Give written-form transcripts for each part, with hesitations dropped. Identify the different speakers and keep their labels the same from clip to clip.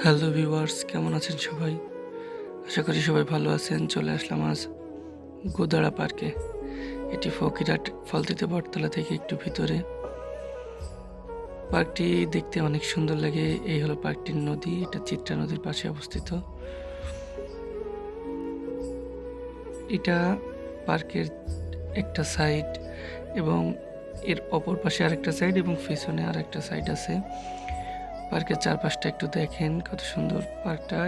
Speaker 1: Hello viewers, কেমন আছেন সবাই? আশা করি সবাই ভালো আছেন। চলে আসলাম আজ গোদাড়া পার্কে। এটি ফকিরহাট ফলতিতে বটতলা থেকে একটু ভিতরে। পার্কটি দেখতে অনেক সুন্দর লাগে। এই হলো পার্কটির নদী, এটা চিত্রা নদীর পাশে অবস্থিত। এটা পার্কের একটা সাইড এবং এর অপর পাশে আরেকটা সাইড এবং পিছনে আরেকটা সাইড আছে। পার্কের চারপাশটা একটু দেখেন, কত সুন্দর পার্কটা।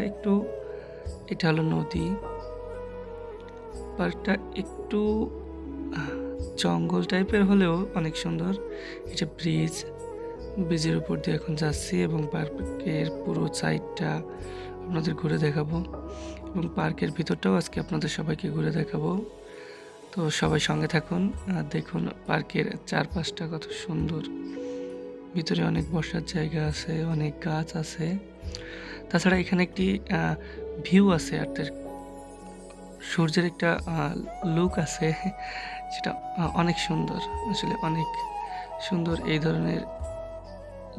Speaker 1: এটা হলো নদী। পার্কটা একটু জঙ্গল টাইপের হলেও অনেক সুন্দর। এটা ব্রিজের উপর দিয়ে এখন যাচ্ছি এবং পার্কের পুরো সাইডটা আপনাদের ঘুরে দেখাবো এবং পার্কের ভিতরটাও আজকে আপনাদের সবাইকে ঘুরে দেখাবো। তো সবাই সঙ্গে থাকুন আর দেখুন পার্কের চারপাশটা কত সুন্দর। ভিতরে অনেক বসার জায়গা আছে, অনেক গাছ আছে। তাছাড়া এখানে একটি ভিউ আছে, অর্থাৎ সূর্যের একটা লুক আছে, সেটা অনেক সুন্দর। আসলে অনেক সুন্দর এই ধরনের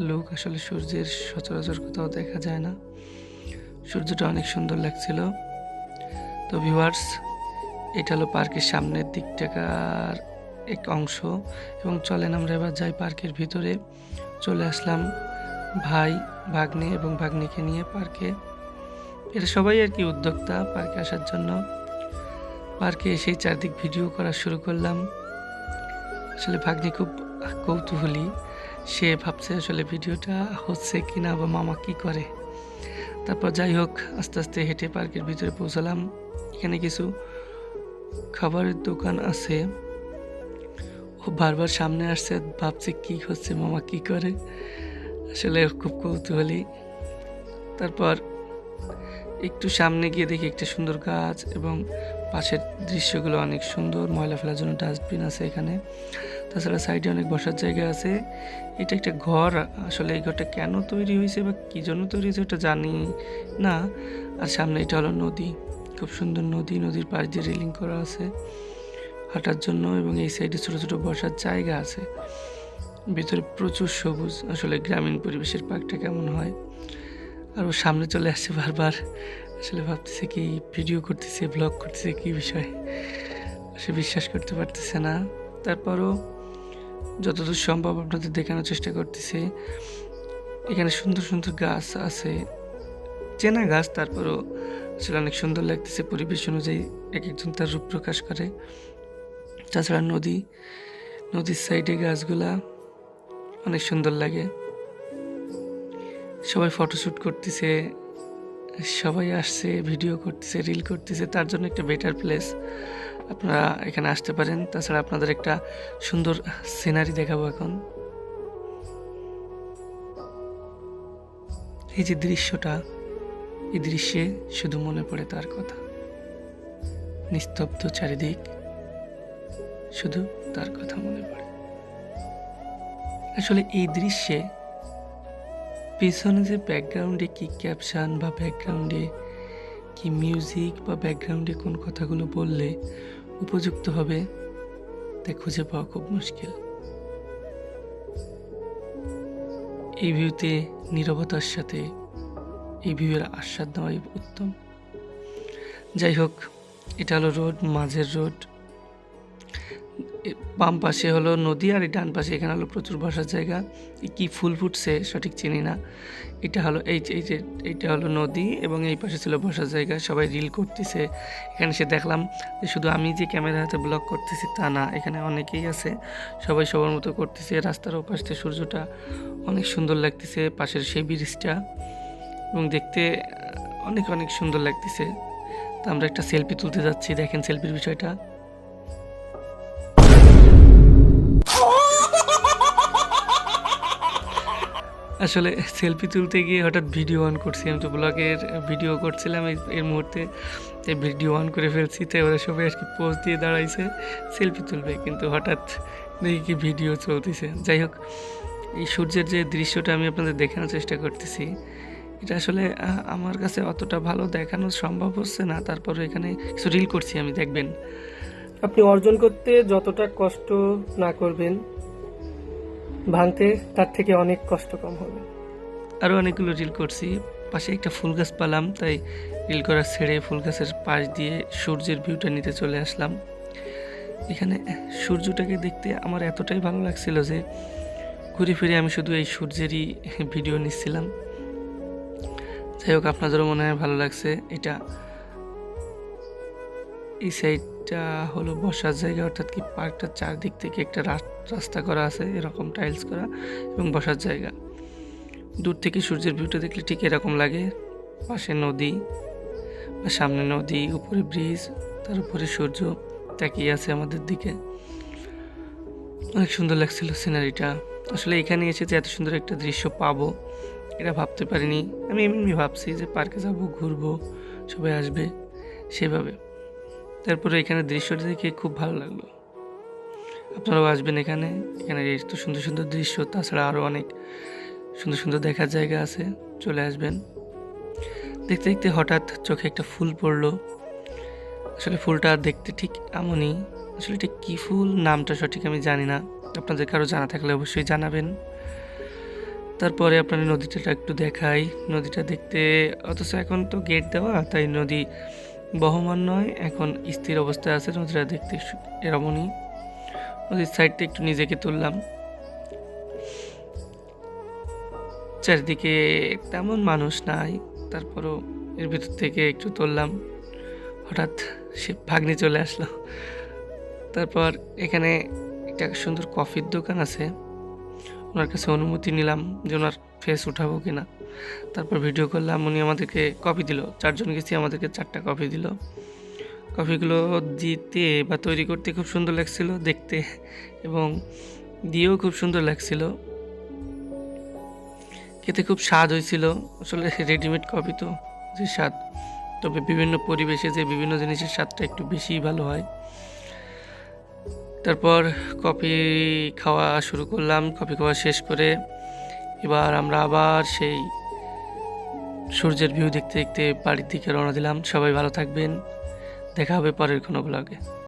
Speaker 1: লুক আসলে সূর্যের সচরাচর কোথাও দেখা যায় না। সূর্যটা অনেক সুন্দর লাগছিল। তো ভিউয়ার্স, এটা হলো পার্কের সামনের দিকটাকার এক অংশ এবং চলেন আমরা এবার যাই পার্কের ভিতরে। চলে আসলাম ভাই, ভাগ্নে এবং ভাগ্নিকে নিয়ে পার্কে। এরা সবাই আর কি উদ্যোক্তা পার্কে আসার জন্য। পার্কে এসেই চারদিক ভিডিও করা শুরু করলাম। আসলে ভাগ্নি খুব কৌতূহলী, সে ভাবছে আসলে ভিডিওটা হচ্ছে কিনা বা মামা কি করে। তারপর যাই হোক, আস্তে আস্তে হেঁটে পার্কের ভিতরে পৌঁছালাম। এখানে কিছু খাবারের দোকান আছে। ও বারবার সামনে আসছে, ভাবছে কি হচ্ছে, মামা কি করে। আসলে খুব কৌতূহলী। তারপর একটু সামনে গিয়ে দেখি একটা সুন্দর গাছ এবং পাশের দৃশ্যগুলো অনেক সুন্দর। ময়লা ফেলার জন্য ডাস্টবিন আছে এখানে। তাছাড়া সাইডে অনেক বসার জায়গা আছে। এটা একটা ঘর। আসলে এই ঘরটা কেন তৈরি হয়েছে বা কী জন্য তৈরি হয়েছে ওটা জানি না। আর সামনে এটা হলো নদী, খুব সুন্দর নদী। নদীর পাশ দিয়ে রেলিং করা আছে হাঁটার জন্য এবং এই সাইডে ছোট ছোট বসার জায়গা আছে। ভিতরে প্রচুর সবুজ। আসলে গ্রামীণ পরিবেশের পার্কটা কেমন হয়। আর ও সামনে চলে আসছে বারবার। আসলে ভাবতেছে কি ভিডিও করতেছে, ব্লগ করতেছে, কি বিষয়, সে বিশ্বাস করতে পারতেছে না। তারপরও যতদূর সম্ভব আপনাদের দেখানোর চেষ্টা করতেছে। এখানে সুন্দর সুন্দর গাছ আছে, চেনা গাছ, তারপরও আসলে অনেক সুন্দর লাগতেছে। পরিবেশ অনুযায়ী এক একজন তার রূপ প্রকাশ করে। তাছাড়া নদীর সাইডে গাছগুলা অনেক সুন্দর লাগে। সবাই ফটোশ্যুট করতেছে, সবাই আসছে, ভিডিও করতেছে, রিল করতেছে। তার জন্য একটা বেটার প্লেস, আপনারা এখানে আসতে পারেন। তাছাড়া আপনাদের একটা সুন্দর সিনারি দেখাবো এখন। এই যে দৃশ্যটা, এই দৃশ্যে শুধু মনে পড়ে তার কথা। নিস্তব্ধ চারিদিক, শুধু তার কথা মনে পড়ে। আসলে এই দৃশ্যে পিছনে যে ব্যাকগ্রাউন্ডে কি ক্যাপশন বা ব্যাকগ্রাউন্ডে কি মিউজিক বা ব্যাকগ্রাউন্ডে কোন কথাগুলো বললে উপযুক্ত হবে তা খুঁজে পাওয়া খুব মুশকিল। এই ভিউতে নীরবতার সাথে এই ভিউয়ের আস্বাদ নেওয়াই উত্তম। যাই হোক, এটা হলো রোড, মাঝের রোড। বাম পাশে হলো নদী আর এই ডান পাশে এখানে হলো প্রচুর বসার জায়গা। কি ফুল ফুটছে সঠিক চিনি না। এটা হলো এইটা হলো নদী এবং এই পাশে ছিল বসার জায়গা। সবাই রিল করতেছে। এখানে সে দেখলাম যে শুধু আমি যে ক্যামেরা হাতে ব্লগ করতেছি তা না, এখানে অনেকেই আছে, সবাই সবার মতো করতেছে। রাস্তার ওপাশ থেকে সূর্যটা অনেক সুন্দর লাগতেছে, পাশের সেই ব্রিজটা, এবং দেখতে অনেক অনেক সুন্দর লাগতেছে। তো আমরা একটা সেলফি তুলতে যাচ্ছি, দেখেন সেলফির বিষয়টা। আসলে সেলফি তুলতে গিয়ে হঠাৎ ভিডিও অন করছি। আমি তো ব্লগের ভিডিও করছিলাম এর মুহূর্তে, তাই ভিডিও অন করে ফেলছি। তাই ওরা সবাই আর কি পোজ দিয়ে দাঁড়াইছে সেলফি তুলবে, কিন্তু হঠাৎ দেখি কি ভিডিও চলতেছে। যাই হোক, এই সূর্যের যে দৃশ্যটা আমি আপনাদের দেখানোর চেষ্টা করতেছি, এটা আসলে আমার কাছে অতটা ভালো দেখানো সম্ভব হচ্ছে না। তারপরে এখানে কিছু রিল করছি আমি, দেখবেন।
Speaker 2: আপনি অর্জন করতে যতটা কষ্ট না করবেন, ভাঙতে তার থেকে অনেক কষ্ট কম হবে।
Speaker 1: আরও অনেকগুলো রিল করছি। পাশে একটা ফুল গাছ পেলাম, তাই রিল করা ছেড়ে ফুল গাছের পাশ দিয়ে সূর্যের ভিউটা নিতে চলে আসলাম। এখানে সূর্যটাকে দেখতে আমার এতটাই ভালো লাগছিল যে ঘুরে ফিরে আমি শুধু এই সূর্যেরই ভিডিও নিচ্ছিলাম। যাই হোক, আপনাদেরও মনে হয় ভালো লাগছে। এটা এই সাইডটা হলো বসার জায়গা, অর্থাৎ কি পার্কটার চারদিক থেকে একটা রাস্তা করা আছে এরকম টাইলস করা এবং বসার জায়গা। দূর থেকে সূর্যের ভিউটা দেখলে ঠিক এরকম লাগে, পাশে নদী বা সামনে নদী, উপরে ব্রিজ, তার উপরে সূর্য তাকিয়ে আছে আমাদের দিকে। অনেক সুন্দর লাগছিল সিনারিটা। আসলে এখানে এসে যে এত সুন্দর একটা দৃশ্য পাবো এটা ভাবতে পারিনি। আমি এমনি ভাবছি যে পার্কে যাব, ঘুরবো, সবাই আসবে সেভাবে। তারপরে এখানে দৃশ্যটা দেখে খুব ভালো লাগলো। আপনারাও আসবেন এখানে। এখানে এত সুন্দর সুন্দর দৃশ্য, তাছাড়া আরও অনেক সুন্দর সুন্দর দেখার জায়গা আছে, চলে আসবেন। দেখতে দেখতে হঠাৎ চোখে একটা ফুল পড়লো। আসলে ফুলটা দেখতে ঠিক এমনই, আসলে ঠিক কী ফুল নামটা সঠিক আমি জানি না, আপনাদের কারো জানা থাকলে অবশ্যই জানাবেন। তারপরে আপনার নদীটা একটু দেখাই। নদীটা দেখতে, অথচ এখন তো গেট দেওয়া, তাই নদী বহমান নয়, এখন স্থির অবস্থায় আছে। নদীটা দেখতে এরমনই। নদীর সাইডটা একটু নিজেকে তুললাম। চারিদিকে তেমন মানুষ নাই, তারপরও এর ভিতর থেকে একটু তুললাম। হঠাৎ সে ভাগ্নি চলে আসলো। তারপর এখানে একটা সুন্দর কফির দোকান আছে, ওনার কাছে অনুমতি নিলাম যে ওনার ফেস উঠাবো কিনা। তারপর ভিডিও করলাম, উনি আমাদেরকে কফি দিল। 4 জন গেছি, আমাদেরকে 4টা কফি দিল। কফিগুলো দিতে বা তৈরি করতে খুব সুন্দর লাগছিল দেখতে, এবং দিয়েও খুব সুন্দর লাগছিল, খেতে খুব স্বাদ হয়েছিল। আসলে রেডিমেড কফি তো যে স্বাদ, তবে বিভিন্ন পরিবেশে যে বিভিন্ন জিনিসের স্বাদটা একটু বেশিই ভালো হয়। তারপর কফি খাওয়া শুরু করলাম। কফি খাওয়া শেষ করে এবার আমরা আবার সেই সূর্যের ভিউ দেখতে দেখতে বাড়ির দিকে রওনা দিলাম। সবাই ভালো থাকবেন, দেখা হবে পরের কোনো ব্লগে।